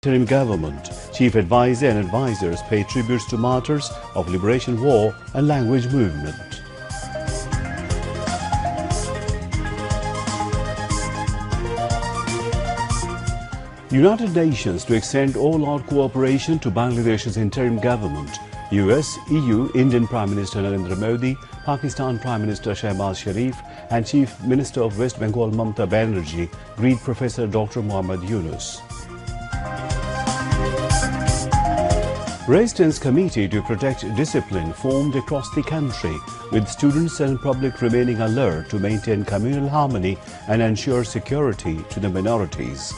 interim government. Chief advisor and advisors pay tributes to martyrs of liberation war and language movement. United Nations to extend all-out cooperation to Bangladesh's interim government. US, EU, Indian Prime Minister Narendra Modi, Pakistan Prime Minister Shehbaz Sharif and Chief Minister of West Bengal Mamata Banerjee greet Professor Dr. Mohammad Yunus. Residents' Committee to Protect Discipline formed across the country, with students and public remaining alert to maintain communal harmony and ensure security to the minorities.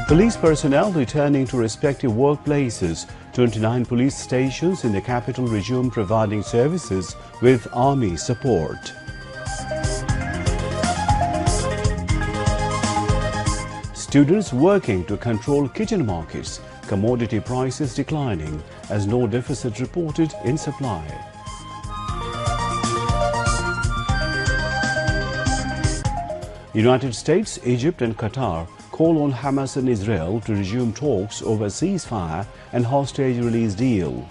Police personnel returning to respective workplaces. 29 police stations in the capital resume providing services with army support. Students working to control kitchen markets. Commodity prices declining as no deficit reported in supply. United States, Egypt and Qatar call on Hamas and Israel to resume talks over ceasefire and hostage release deal.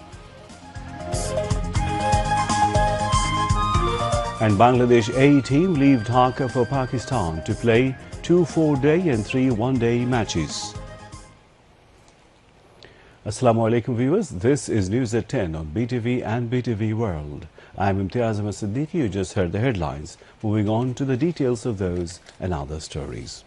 And Bangladesh A team leave Dhaka for Pakistan to play 2 4-day and 3 one-day matches. Assalamu alaikum viewers, this is News at 10 on BTV and BTV World. I'm Imtiaz Ahmed Siddiqui. You just heard the headlines. Moving on to the details of those and other stories.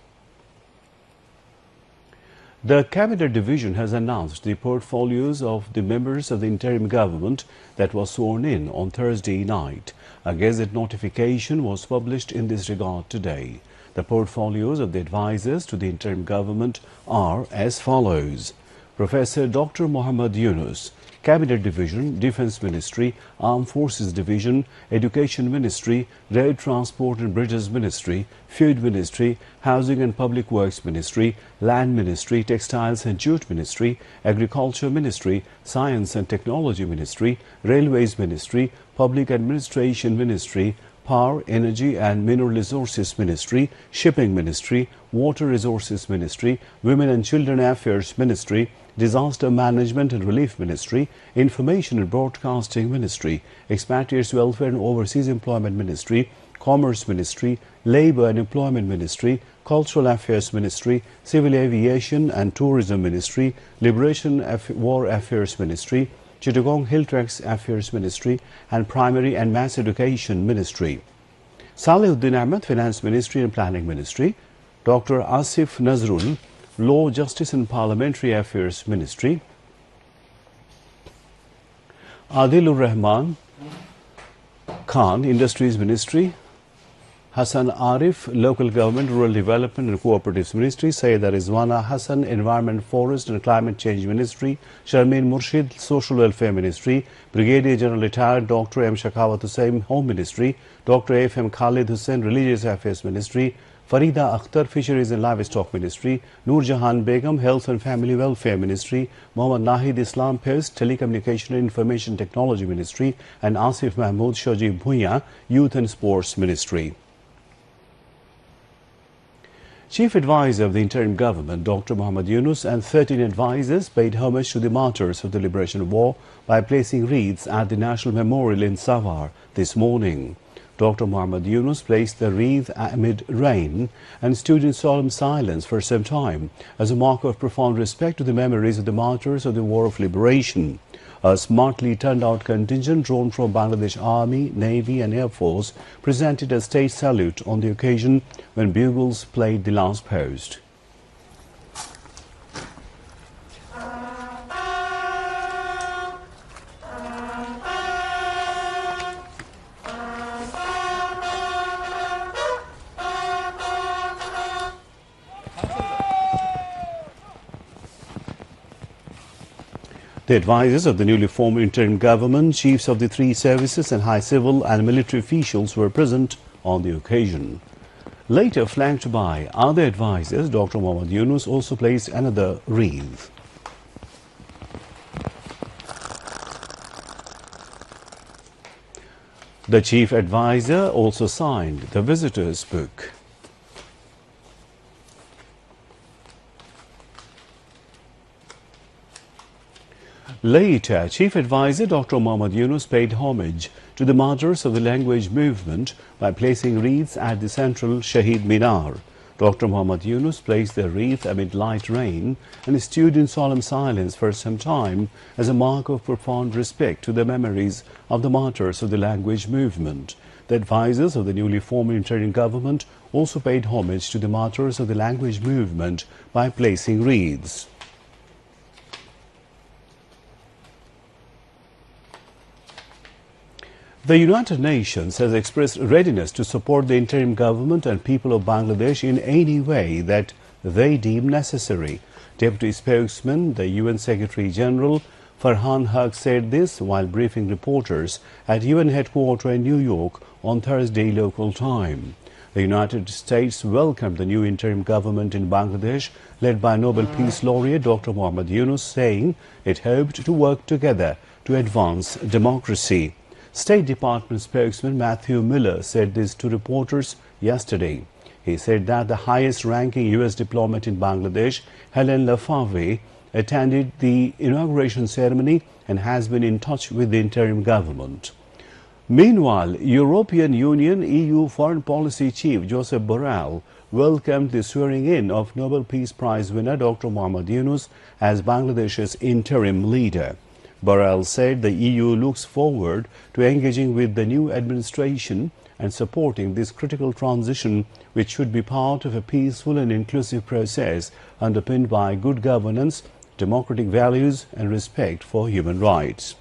The Cabinet Division has announced the portfolios of the members of the interim government that was sworn in on Thursday night. A Gazette notification was published in this regard today. The portfolios of the advisors to the interim government are as follows. Professor Dr. Mohammad Yunus, Cabinet Division, Defence Ministry, Armed Forces Division, Education Ministry, Road Transport and Bridges Ministry, Food Ministry, Housing and Public Works Ministry, Land Ministry, Textiles and Jute Ministry, Agriculture Ministry, Science and Technology Ministry, Railways Ministry, Public Administration Ministry, Power, Energy and Mineral Resources Ministry, Shipping Ministry, Water Resources Ministry, Women and Children Affairs Ministry, Disaster Management and Relief Ministry, Information and Broadcasting Ministry, Expatriates Welfare and Overseas Employment Ministry, Commerce Ministry, Labour and Employment Ministry, Cultural Affairs Ministry, Civil Aviation and Tourism Ministry, Liberation War Affairs Ministry, Chittagong Hilltracks Affairs Ministry and Primary and Mass Education Ministry. Salihuddin Ahmed, Finance Ministry and Planning Ministry, Dr. Asif Nazrul, Law, Justice and Parliamentary Affairs Ministry, Adilur Rahman Khan, Industries Ministry, Hassan Arif, Local Government, Rural Development and Cooperatives Ministry, Sayyida Rizwana Hassan, Environment, Forest and Climate Change Ministry, Sharmeen Murshid, Social Welfare Ministry, Brigadier General Retired Dr. M. Shakawat Hussain, Home Ministry, Dr. A.F.M. Khalid Hussain, Religious Affairs Ministry, Farida Akhtar, Fisheries and Livestock Ministry, Noor Jahan Begum, Health and Family Welfare Ministry, Mohammad Nahid Islam Post, Telecommunication and Information Technology Ministry, and Asif Mahmood Shajib Bhuiya, Youth and Sports Ministry. Chief Advisor of the interim government, Dr. Mohammad Yunus, and 13 advisors paid homage to the martyrs of the Liberation War by placing wreaths at the National Memorial in Savar this morning. Dr. Mohammad Yunus placed the wreath amid rain and stood in solemn silence for some time as a mark of profound respect to the memories of the martyrs of the War of Liberation. A smartly turned-out contingent drawn from Bangladesh Army, Navy and Air Force presented a state salute on the occasion when bugles played the last post. The advisors of the newly formed interim government, chiefs of the 3 services and high civil and military officials were present on the occasion. Later, flanked by other advisors, Dr. Mohammad Yunus also placed another wreath. The chief advisor also signed the visitors' book. Later, Chief Advisor Dr. Mohammad Yunus paid homage to the martyrs of the language movement by placing wreaths at the central Shahid Minar. Dr. Mohammad Yunus placed the wreath amid light rain and stood in solemn silence for some time as a mark of profound respect to the memories of the martyrs of the language movement. The advisors of the newly formed interim government also paid homage to the martyrs of the language movement by placing wreaths. The United Nations has expressed readiness to support the interim government and people of Bangladesh in any way that they deem necessary. Deputy spokesman, the UN Secretary-General Farhan Haq said this while briefing reporters at UN headquarters in New York on Thursday local time. The United States welcomed the new interim government in Bangladesh, led by Nobel Peace Laureate Dr. Mohammad Yunus, saying it hoped to work together to advance democracy. State Department spokesman Matthew Miller said this to reporters yesterday. He said that the highest-ranking U.S. diplomat in Bangladesh, Helen Lafave, attended the inauguration ceremony and has been in touch with the interim government. Meanwhile, European Union EU Foreign Policy Chief Joseph Borrell welcomed the swearing-in of Nobel Peace Prize winner Dr. Mohammad Yunus as Bangladesh's interim leader. Borrell said the EU looks forward to engaging with the new administration and supporting this critical transition, which should be part of a peaceful and inclusive process underpinned by good governance, democratic values and respect for human rights.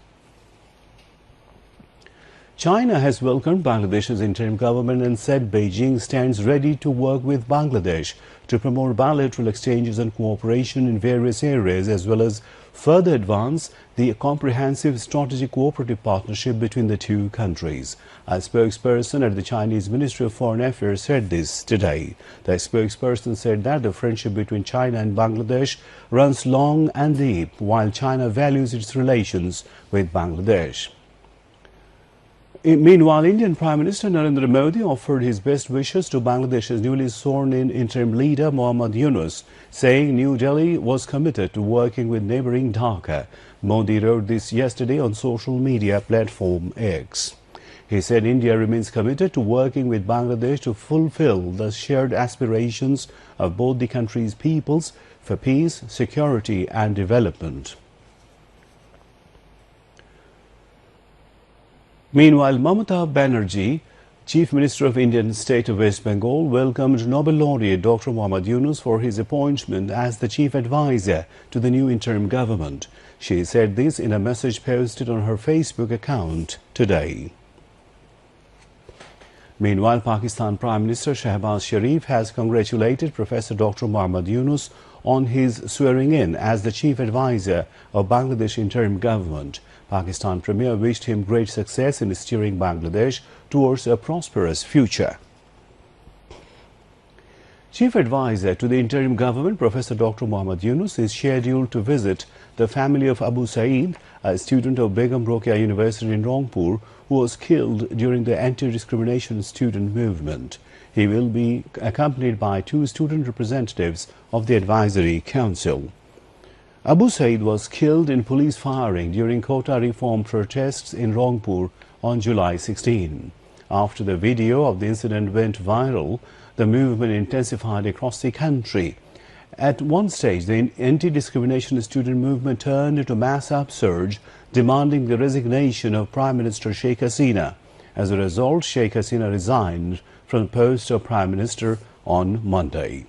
China has welcomed Bangladesh's interim government and said Beijing stands ready to work with Bangladesh to promote bilateral exchanges and cooperation in various areas, as well as further advance the comprehensive strategic cooperative partnership between the two countries. A spokesperson at the Chinese Ministry of Foreign Affairs said this today. The spokesperson said that the friendship between China and Bangladesh runs long and deep, while China values its relations with Bangladesh. Meanwhile, Indian Prime Minister Narendra Modi offered his best wishes to Bangladesh's newly sworn-in interim leader Mohammad Yunus, saying New Delhi was committed to working with neighbouring Dhaka. Modi wrote this yesterday on social media platform X. He said India remains committed to working with Bangladesh to fulfill the shared aspirations of both the country's peoples for peace, security and development. Meanwhile, Mamata Banerjee, Chief Minister of Indian state of West Bengal, welcomed Nobel laureate Dr. Mohammad Yunus for his appointment as the chief advisor to the new interim government. She said this in a message posted on her Facebook account today. Meanwhile, Pakistan Prime Minister Shehbaz Sharif has congratulated Professor Dr. Mohammad Yunus on his swearing-in as the chief advisor of Bangladesh interim government. Pakistan Premier wished him great success in steering Bangladesh towards a prosperous future. Chief advisor to the interim government, Professor Dr. Mohammad Yunus, is scheduled to visit the family of Abu Saeed, a student of Begum Rokeya University in Rangpur, who was killed during the anti-discrimination student movement. He will be accompanied by two student representatives of the Advisory Council. Abu Saeed was killed in police firing during quota reform protests in Rangpur on July 16. After the video of the incident went viral, the movement intensified across the country. At one stage, the anti-discrimination student movement turned into a mass upsurge, demanding the resignation of Prime Minister Sheikh Hasina. As a result, Sheikh Hasina resigned from the post of Prime Minister on Monday.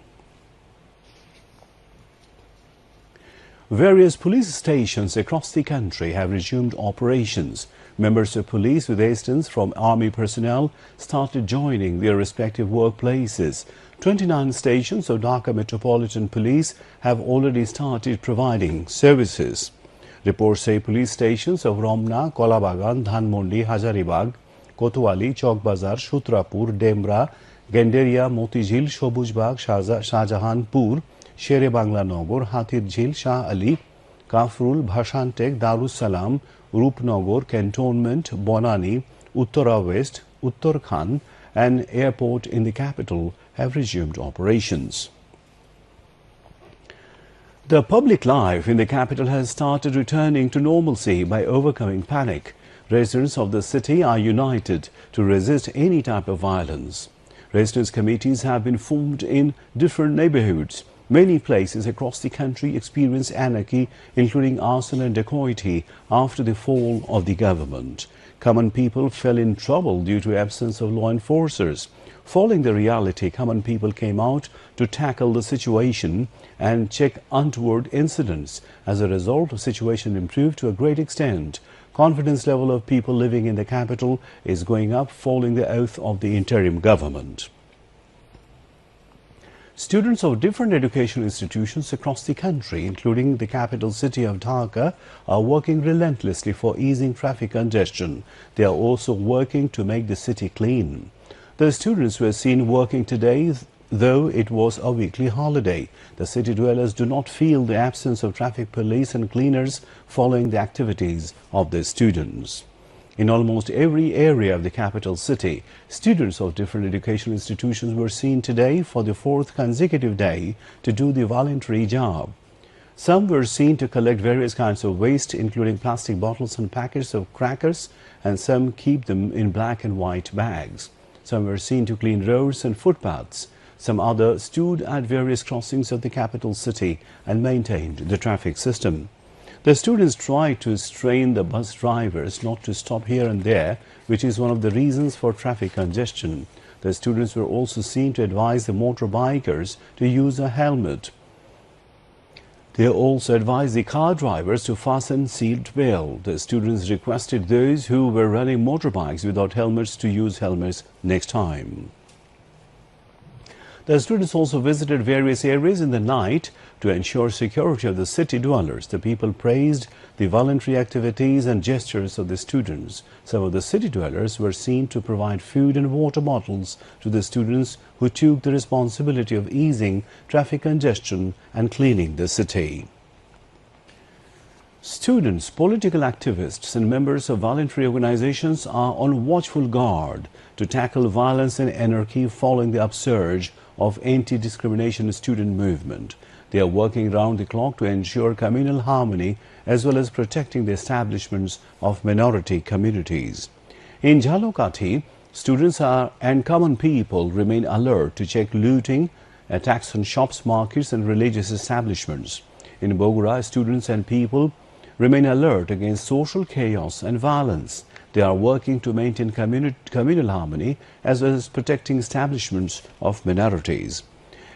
Various police stations across the country have resumed operations. Members of police with assistance from army personnel started joining their respective workplaces. 29 stations of Dhaka Metropolitan Police have already started providing services. Reports say police stations of Romna, Kolabagan, Dhanmondi, Hazaribagh, Kotwali, Chowkbazar, Shutrapur, Demra, Genderia, Motijhil, Shobujbagh, Shahjahanpur, Shere Bangla Nogor, Hatirjhil, Shah Ali, Kafrul, Bhashantek, Darussalam, Rupnogor, Cantonment, Bonani, Uttara West, Uttar Khan and airport in the capital have resumed operations. The public life in the capital has started returning to normalcy by overcoming panic. Residents of the city are united to resist any type of violence. Residents' committees have been formed in different neighborhoods. Many places across the country experience anarchy, including arson and dacoity, after the fall of the government. Common people fell in trouble due to absence of law enforcers. Following the reality, common people came out to tackle the situation and check untoward incidents. As a result, the situation improved to a great extent. Confidence level of people living in the capital is going up following the oath of the interim government. Students of different educational institutions across the country, including the capital city of Dhaka, are working relentlessly for easing traffic congestion. They are also working to make the city clean. The students were seen working today, though it was a weekly holiday. The city dwellers do not feel the absence of traffic police and cleaners following the activities of the students. In almost every area of the capital city, students of different educational institutions were seen today for the fourth consecutive day to do the voluntary job. Some were seen to collect various kinds of waste, including plastic bottles and packets of crackers, and some keep them in black and white bags. Some were seen to clean roads and footpaths. Some others stood at various crossings of the capital city and maintained the traffic system. The students tried to strain the bus drivers not to stop here and there, which is one of the reasons for traffic congestion. The students were also seen to advise the motorbikers to use a helmet. They also advised the car drivers to fasten seat belt. The students requested those who were running motorbikes without helmets to use helmets next time. The students also visited various areas in the night to ensure security of the city dwellers. The people praised the voluntary activities and gestures of the students. Some of the city dwellers were seen to provide food and water bottles to the students who took the responsibility of easing traffic congestion and cleaning the city. Students, political activists and members of voluntary organizations are on watchful guard to tackle violence and anarchy following the upsurge of anti-discrimination student movement. They are working round the clock to ensure communal harmony as well as protecting the establishments of minority communities. In Jhalokati, students and common people remain alert to check looting, attacks on shops, markets and religious establishments. In Bogura, students and people remain alert against social chaos and violence. They are working to maintain communal harmony as well as protecting establishments of minorities.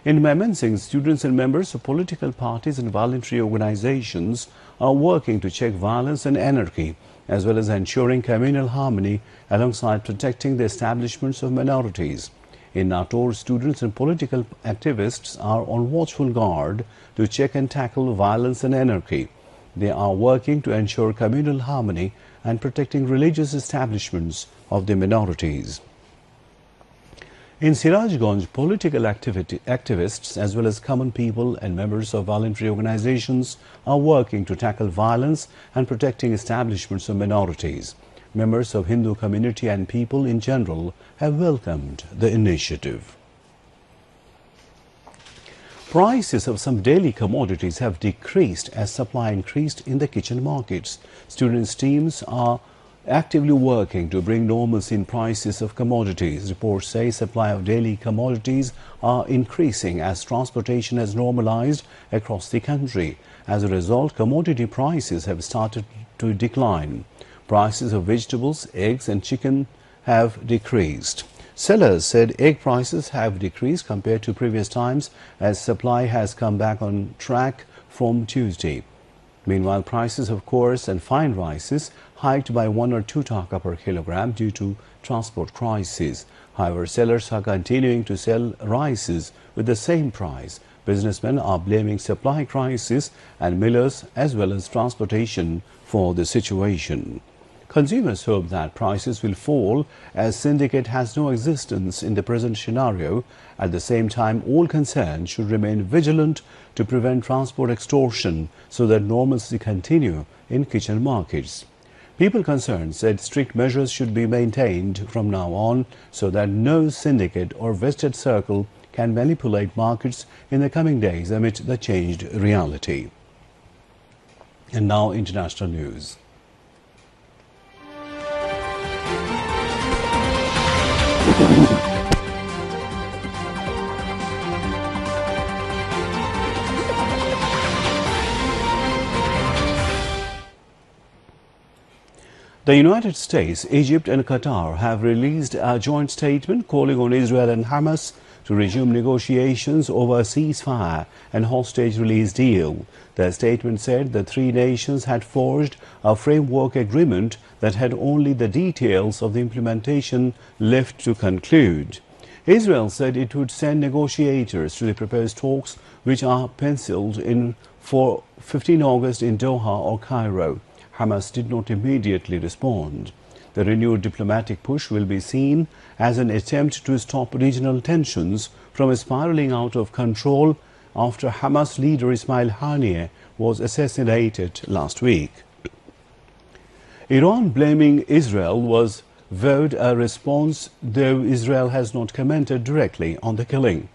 In Mymensingh, students and members of political parties and voluntary organizations are working to check violence and anarchy as well as ensuring communal harmony alongside protecting the establishments of minorities. In Nator, students and political activists are on watchful guard to check and tackle violence and anarchy. They are working to ensure communal harmony and protecting religious establishments of the minorities. In Sirajganj, political activists as well as common people and members of voluntary organizations are working to tackle violence and protecting establishments of minorities. Members of Hindu community and people in general have welcomed the initiative. Prices of some daily commodities have decreased as supply increased in the kitchen markets. Students' teams are actively working to bring normalcy in prices of commodities. Reports say supply of daily commodities are increasing as transportation has normalized across the country. As a result, commodity prices have started to decline. Prices of vegetables, eggs and chicken have decreased. Sellers said egg prices have decreased compared to previous times as supply has come back on track from Tuesday. Meanwhile, prices of coarse and fine rices hiked by 1 or 2 taka per kilogram due to transport crisis. However, sellers are continuing to sell rices with the same price. Businessmen are blaming supply crisis and millers as well as transportation for the situation. Consumers hope that prices will fall as syndicate has no existence in the present scenario. At the same time, all concerned should remain vigilant to prevent transport extortion so that normalcy continue in kitchen markets. People concerned said strict measures should be maintained from now on so that no syndicate or vested circle can manipulate markets in the coming days amid the changed reality. And now international news. The United States, Egypt and Qatar have released a joint statement calling on Israel and Hamas to resume negotiations over a ceasefire and hostage release deal. The statement said the three nations had forged a framework agreement that had only the details of the implementation left to conclude. Israel said it would send negotiators to the proposed talks, which are penciled in for 15 August in Doha or Cairo. Hamas did not immediately respond. The renewed diplomatic push will be seen as an attempt to stop regional tensions from spiraling out of control after Hamas leader Ismail Haniyeh was assassinated last week. Iran blaming Israel was vowed a response, though Israel has not commented directly on the killing.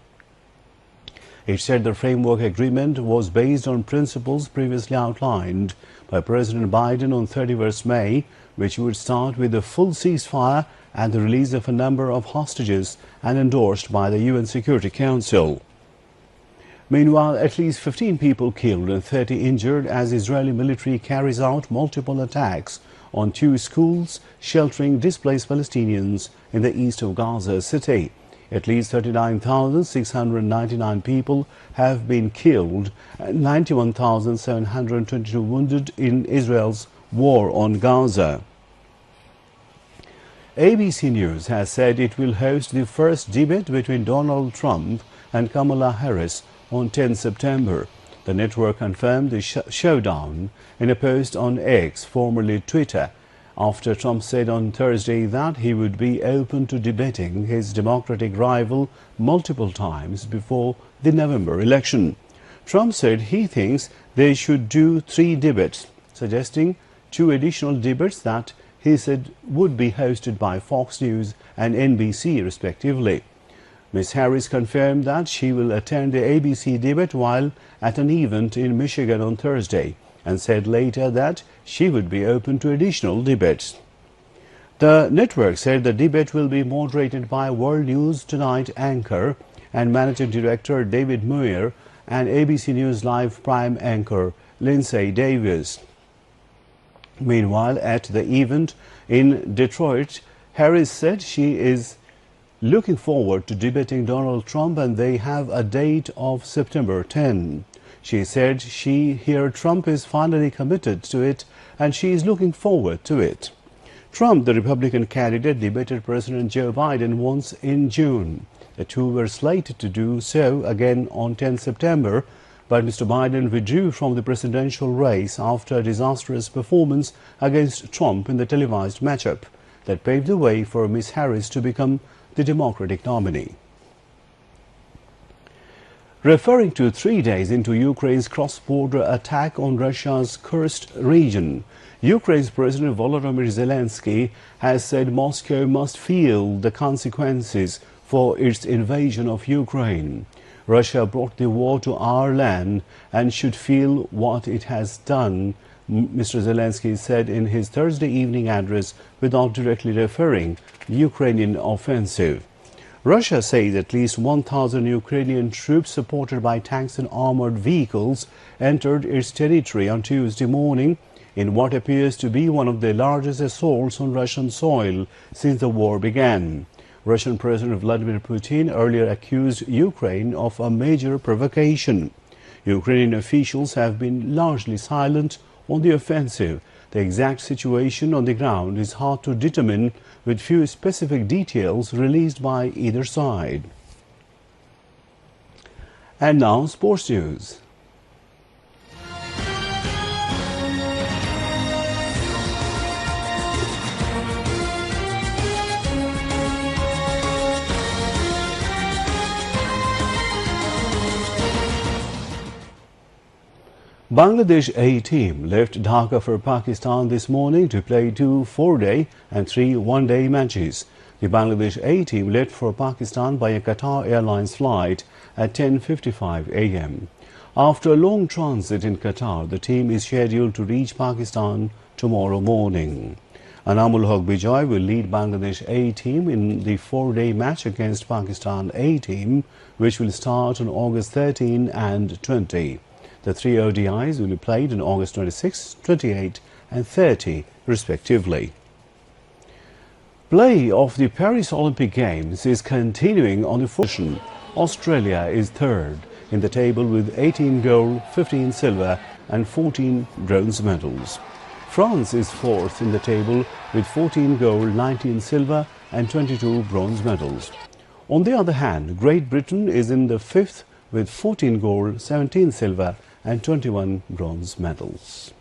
It said the framework agreement was based on principles previously outlined by President Biden on 31st May, which would start with a full ceasefire and the release of a number of hostages, and endorsed by the UN Security Council. Meanwhile, at least 15 people killed and 30 injured as Israeli military carries out multiple attacks on 2 schools sheltering displaced Palestinians in the east of Gaza city. At least 39,699 people have been killed and 91,722 wounded in Israel's war on Gaza. ABC News has said it will host the first debate between Donald Trump and Kamala Harris on 10 September. The network confirmed the showdown in a post on X, formerly Twitter, after Trump said on Thursday that he would be open to debating his Democratic rival multiple times before the November election. Trump said he thinks they should do 3 debates, suggesting 2 additional debates that he said would be hosted by Fox News and NBC respectively. Ms. Harris confirmed that she will attend the ABC debate while at an event in Michigan on Thursday, and said later that she would be open to additional debates. The network said the debate will be moderated by World News Tonight anchor and managing director David Muir and ABC News Live Prime anchor Lindsay Davis. Meanwhile, at the event in Detroit, Harris said she is looking forward to debating Donald Trump and they have a date of September 10. She said she heard Trump is finally committed to it and she is looking forward to it. Trump, the Republican candidate, debated President Joe Biden once in June. The two were slated to do so again on 10 September, but Mr. Biden withdrew from the presidential race after a disastrous performance against Trump in the televised matchup that paved the way for Ms. Harris to become the Democratic nominee. Referring to 3 days into Ukraine's cross-border attack on Russia's Kursk region, Ukraine's President Volodymyr Zelensky has said Moscow must feel the consequences for its invasion of Ukraine. Russia brought the war to our land and should feel what it has done, Mr. Zelensky said in his Thursday evening address without directly referring to the Ukrainian offensive. Russia says at least 1,000 Ukrainian troops supported by tanks and armored vehicles entered its territory on Tuesday morning in what appears to be one of the largest assaults on Russian soil since the war began. Russian President Vladimir Putin earlier accused Ukraine of a major provocation. Ukrainian officials have been largely silent on the offensive. The exact situation on the ground is hard to determine, with few specific details released by either side. And now sports news. Bangladesh A team left Dhaka for Pakistan this morning to play 2 four-day and 3 one-day matches. The Bangladesh A team left for Pakistan by a Qatar Airlines flight at 10:55 a.m. After a long transit in Qatar, the team is scheduled to reach Pakistan tomorrow morning. Anamul Haq Bijoy will lead Bangladesh A team in the 4-day match against Pakistan A team, which will start on August 13 and 20. The 3 ODIs will be played on August 26, 28 and 30 respectively. Play of the Paris Olympic Games is continuing on the position. Australia is third in the table with 18 gold, 15 silver and 14 bronze medals. France is fourth in the table with 14 gold, 19 silver and 22 bronze medals. On the other hand, Great Britain is in the fifth with 14 gold, 17 silver and 21 bronze medals.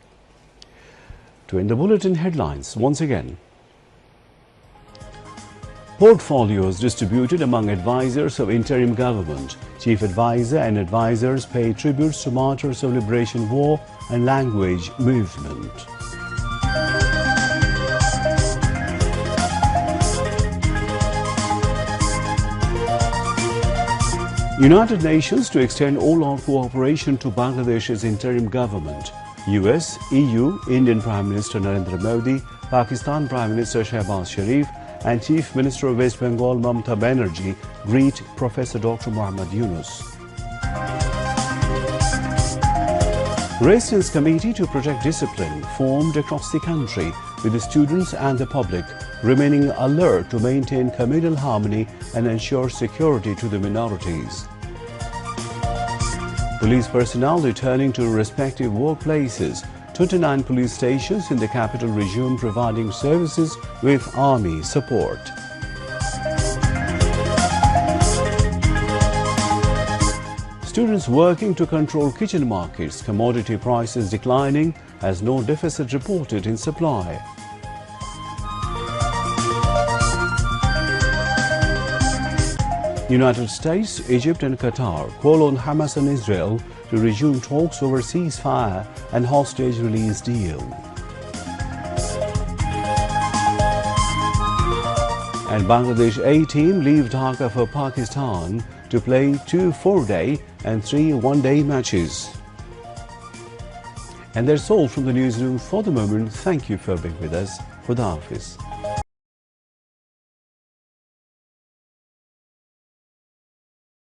To end the bulletin headlines once again. Portfolios distributed among advisors of interim government. Chief advisor and advisors pay tributes to martyrs of liberation war and language movement. United Nations to extend all-out cooperation to Bangladesh's interim government. US, EU, Indian Prime Minister Narendra Modi, Pakistan Prime Minister Shehbaz Sharif and Chief Minister of West Bengal Mamata Banerjee greet Professor Dr. Muhammad Yunus. Residence Committee to Protect Discipline formed across the country with the students and the public remaining alert to maintain communal harmony and ensure security to the minorities. Police personnel returning to respective workplaces. 29 police stations in the capital resume providing services with army support. Students working to control kitchen markets, commodity prices declining as no deficit reported in supply. United States, Egypt and Qatar call on Hamas and Israel to resume talks over ceasefire and hostage release deal. And Bangladesh A team leave Dhaka for Pakistan to play 2 4-day and 3 1-day matches. And that's all from the newsroom for the moment. Thank you for being with us. Khuda Hafiz.